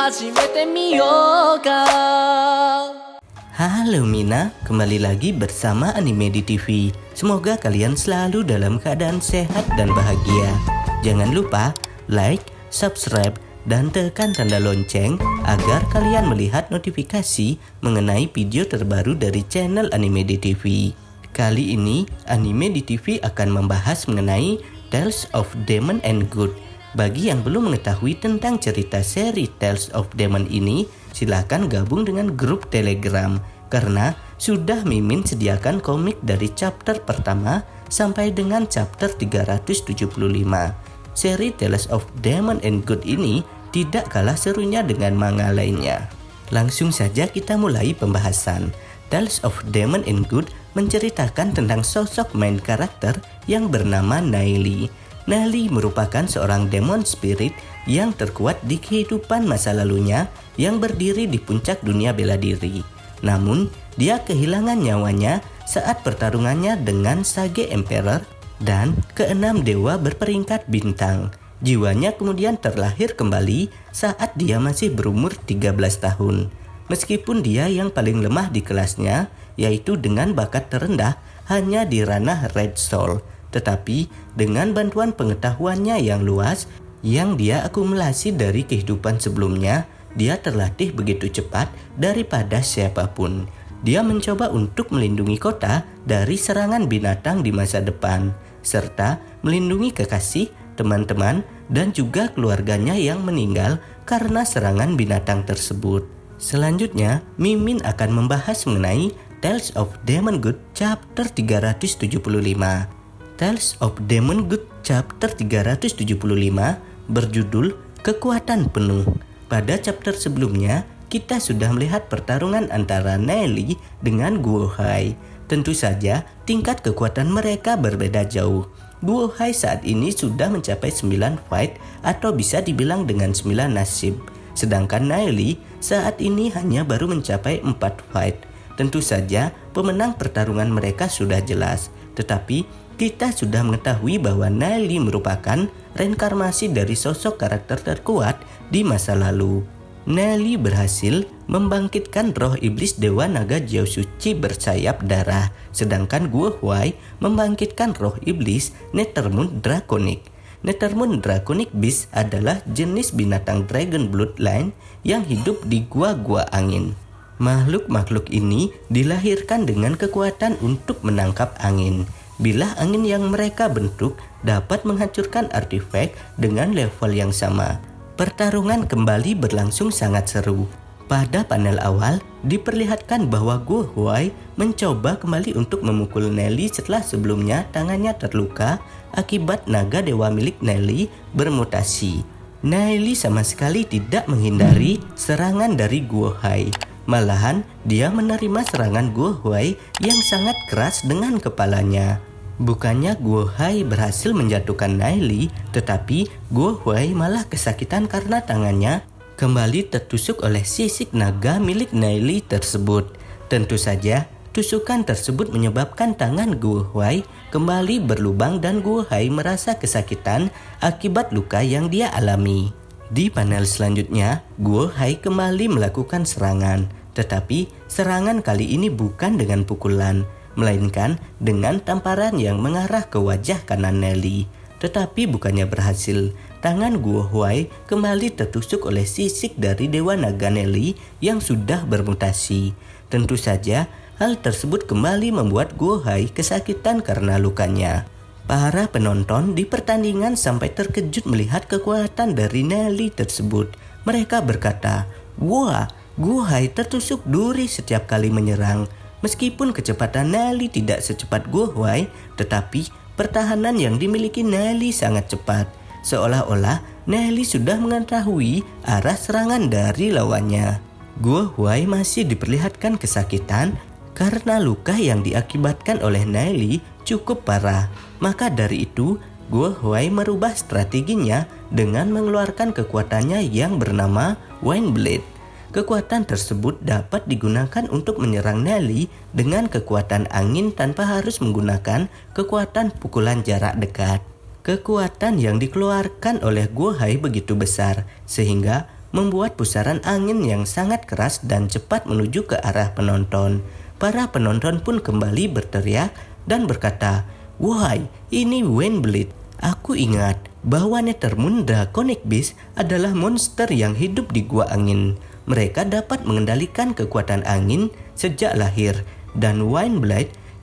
始めてみようか。 Halo Mina, kembali lagi bersama Anime di TV. Semoga kalian selalu dalam keadaan sehat dan bahagia. Jangan lupa like, subscribe, dan tekan tanda lonceng agar kalian melihat notifikasi mengenai video terbaru dari channel Anime di TV. Kali ini Anime di TV akan membahas mengenai Tales of Demon and Good. Bagi yang belum mengetahui tentang cerita seri Tales of Demon ini, silakan gabung dengan grup Telegram karena sudah Mimin sediakan komik dari chapter pertama sampai dengan chapter 375. Seri Tales of Demon and Good ini tidak kalah serunya dengan manga lainnya. Langsung saja kita mulai pembahasan. Tales of Demon and Good menceritakan tentang sosok main karakter yang bernama Naili. Naili merupakan seorang demon spirit yang terkuat di kehidupan masa lalunya yang berdiri di puncak dunia bela diri. Namun, dia kehilangan nyawanya saat pertarungannya dengan Sage Emperor dan keenam dewa berperingkat bintang. Jiwanya kemudian terlahir kembali saat dia masih berumur 13 tahun. Meskipun dia yang paling lemah di kelasnya, yaitu dengan bakat terendah hanya di ranah Red Soul. Tetapi dengan bantuan pengetahuannya yang luas yang dia akumulasi dari kehidupan sebelumnya, dia terlatih begitu cepat daripada siapapun. Dia mencoba untuk melindungi kota dari serangan binatang di masa depan, serta melindungi kekasih, teman-teman, dan juga keluarganya yang meninggal karena serangan binatang tersebut. Selanjutnya, Mimin akan membahas mengenai Tales of Demon Good chapter 375. Tales of Demon Good chapter 375 berjudul Kekuatan Penuh. Pada chapter sebelumnya, kita sudah melihat pertarungan antara Naili dengan Guohai. Tentu saja, tingkat kekuatan mereka berbeda jauh. Guohai saat ini sudah mencapai 9 fight atau bisa dibilang dengan 9 nasib. Sedangkan Naili saat ini hanya baru mencapai 4 fight. Tentu saja, pemenang pertarungan mereka sudah jelas. Tetapi kita sudah mengetahui bahwa Naili merupakan reinkarnasi dari sosok karakter terkuat di masa lalu. Naili berhasil membangkitkan roh iblis Dewa Naga Jiao Suci bersayap darah, sedangkan Guohai membangkitkan roh iblis Nethermoon Draconic. Nethermoon Draconic Beast adalah jenis binatang Dragon Bloodline yang hidup di gua-gua angin. Makhluk-makhluk ini dilahirkan dengan kekuatan untuk menangkap angin. Bilah angin yang mereka bentuk dapat menghancurkan artefak dengan level yang sama. Pertarungan kembali berlangsung sangat seru. Pada panel awal, diperlihatkan bahwa Guohai mencoba kembali untuk memukul Naili setelah sebelumnya tangannya terluka akibat naga dewa milik Naili bermutasi. Naili sama sekali tidak menghindari serangan dari Guohai. Malahan, dia menerima serangan Guohai yang sangat keras dengan kepalanya. Bukannya Guohai berhasil menjatuhkan Naili, tetapi Guohai malah kesakitan karena tangannya kembali tertusuk oleh sisik naga milik Naili tersebut. Tentu saja, tusukan tersebut menyebabkan tangan Guohai kembali berlubang dan Guohai merasa kesakitan akibat luka yang dia alami. Di panel selanjutnya, Guohai kembali melakukan serangan, tetapi serangan kali ini bukan dengan pukulan, melainkan dengan tamparan yang mengarah ke wajah kanan Naili. Tetapi bukannya berhasil, tangan Guohai kembali tertusuk oleh sisik dari Dewa Naga Naili yang sudah bermutasi. Tentu saja, hal tersebut kembali membuat Guohai kesakitan karena lukanya. Para penonton di pertandingan sampai terkejut melihat kekuatan dari Naili tersebut. Mereka berkata, "Wah, Guohai tertusuk duri setiap kali menyerang." Meskipun kecepatan Naili tidak secepat Guohai, tetapi pertahanan yang dimiliki Naili sangat cepat. Seolah-olah Naili sudah mengetahui arah serangan dari lawannya. Guohai masih diperlihatkan kesakitan karena luka yang diakibatkan oleh Naili cukup parah. Maka dari itu, Guohai merubah strateginya dengan mengeluarkan kekuatannya yang bernama Wind Blade. Kekuatan tersebut dapat digunakan untuk menyerang Naili dengan kekuatan angin tanpa harus menggunakan kekuatan pukulan jarak dekat. Kekuatan yang dikeluarkan oleh Guohai begitu besar sehingga membuat pusaran angin yang sangat keras dan cepat menuju ke arah penonton. Para penonton pun kembali berteriak dan berkata, "Wahai, ini Wayne Aku ingat bahwa Nethermoon Draconic Beast adalah monster yang hidup di gua angin. Mereka dapat mengendalikan kekuatan angin sejak lahir, dan Wayne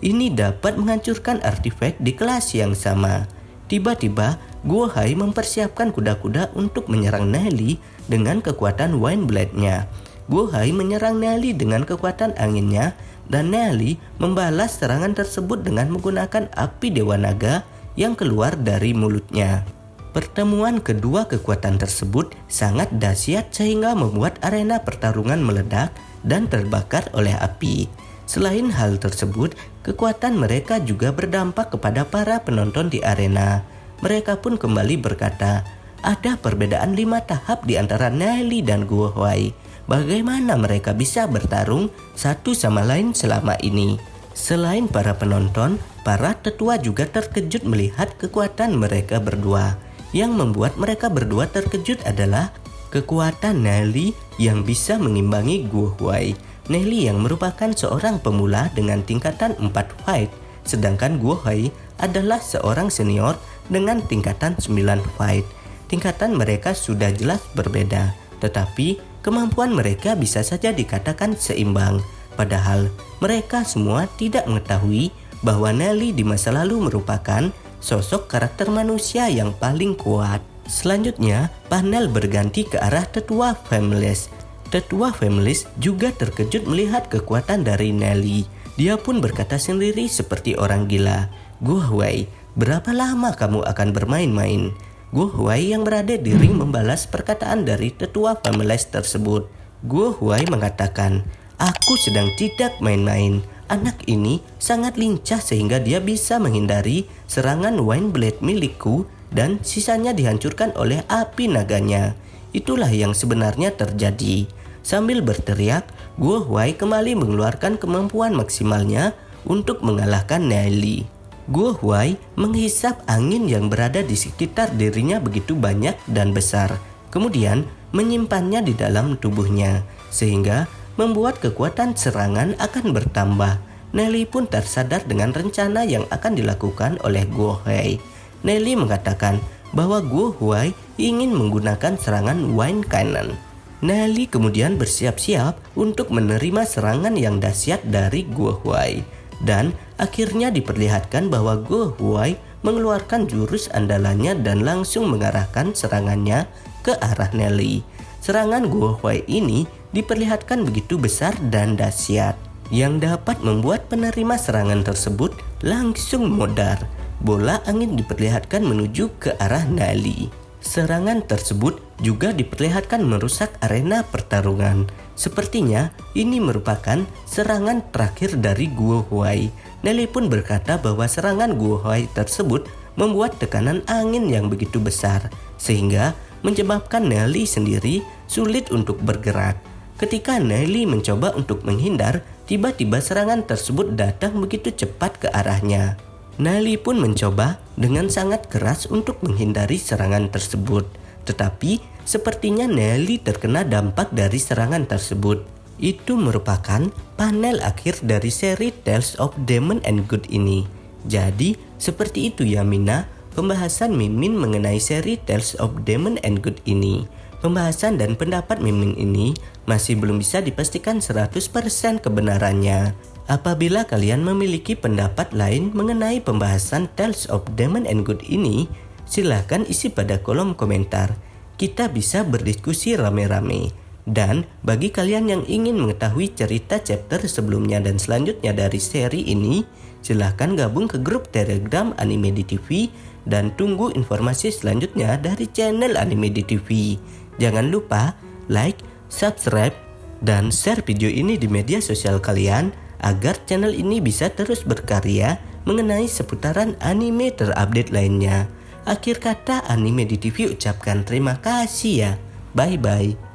ini dapat menghancurkan artefak di kelas yang sama." Tiba-tiba, Guohai mempersiapkan kuda-kuda untuk menyerang Nelly dengan kekuatan Wayne-nya. Guohai menyerang Nelly dengan kekuatan anginnya, dan Nelly membalas serangan tersebut dengan menggunakan api Dewa Naga yang keluar dari mulutnya. Pertemuan kedua kekuatan tersebut sangat dahsyat sehingga membuat arena pertarungan meledak dan terbakar oleh api. Selain hal tersebut, kekuatan mereka juga berdampak kepada para penonton di arena. Mereka pun kembali berkata, ada perbedaan 5 tahap di antara Nelly dan Guohai. Bagaimana mereka bisa bertarung satu sama lain selama ini? Selain para penonton, para tetua juga terkejut melihat kekuatan mereka berdua. Yang membuat mereka berdua terkejut adalah kekuatan Nelly yang bisa mengimbangi Guohai. Nelly yang merupakan seorang pemula dengan tingkatan 4 fight, sedangkan Guohai adalah seorang senior dengan tingkatan 9 fight. Tingkatan mereka sudah jelas berbeda, tetapi kemampuan mereka bisa saja dikatakan seimbang. Padahal mereka semua tidak mengetahui bahwa Nelly di masa lalu merupakan sosok karakter manusia yang paling kuat. Selanjutnya, panel berganti ke arah Tetua Families. Tetua Families juga terkejut melihat kekuatan dari Nelly. Dia pun berkata sendiri seperti orang gila, "Guohai, berapa lama kamu akan bermain-main?" Guohai yang berada di ring membalas perkataan dari Tetua Families tersebut. Guohai mengatakan, "Aku sedang tidak main-main. Anak ini sangat lincah sehingga dia bisa menghindari serangan Wayne milikku dan sisanya dihancurkan oleh api naganya. Itulah yang sebenarnya terjadi." Sambil berteriak, Guohai kembali mengeluarkan kemampuan maksimalnya untuk mengalahkan Nelly. Guohai menghisap angin yang berada di sekitar dirinya begitu banyak dan besar, kemudian menyimpannya di dalam tubuhnya, sehingga membuat kekuatan serangan akan bertambah. Nelly pun tersadar dengan rencana yang akan dilakukan oleh Guohai. Nelly mengatakan bahwa Guohai ingin menggunakan serangan Wine Cannon. Nelly kemudian bersiap-siap untuk menerima serangan yang dahsyat dari Guohai. Dan akhirnya diperlihatkan bahwa Guohai mengeluarkan jurus andalannya dan langsung mengarahkan serangannya ke arah Nelly. Serangan Guohai ini diperlihatkan begitu besar dan dahsyat, yang dapat membuat penerima serangan tersebut langsung modar. Bola angin diperlihatkan menuju ke arah Nelly. Serangan tersebut juga diperlihatkan merusak arena pertarungan. Sepertinya ini merupakan serangan terakhir dari Guohai. Nelly pun berkata bahwa serangan Guohai tersebut membuat tekanan angin yang begitu besar, sehingga menyebabkan Nelly sendiri sulit untuk bergerak. Ketika Nelly mencoba untuk menghindar, tiba-tiba serangan tersebut datang begitu cepat ke arahnya. Nelly pun mencoba dengan sangat keras untuk menghindari serangan tersebut. Tetapi sepertinya Nelly terkena dampak dari serangan tersebut. Itu merupakan panel akhir dari seri Tales of Demon and Good ini. Jadi seperti itu ya Mina, pembahasan Mimin mengenai seri Tales of Demon and Good ini. Pembahasan dan pendapat Mimin ini masih belum bisa dipastikan 100% kebenarannya. Apabila kalian memiliki pendapat lain mengenai pembahasan Tales of Demon and Good ini, silahkan isi pada kolom komentar. Kita bisa berdiskusi rame-rame. Dan bagi kalian yang ingin mengetahui cerita chapter sebelumnya dan selanjutnya dari seri ini, silahkan gabung ke grup Telegram Animedi TV dan tunggu informasi selanjutnya dari channel Animedi TV. Jangan lupa like, subscribe, dan share video ini di media sosial kalian agar channel ini bisa terus berkarya mengenai seputaran anime terupdate lainnya. Akhir kata Animedi TV ucapkan terima kasih ya. Bye bye.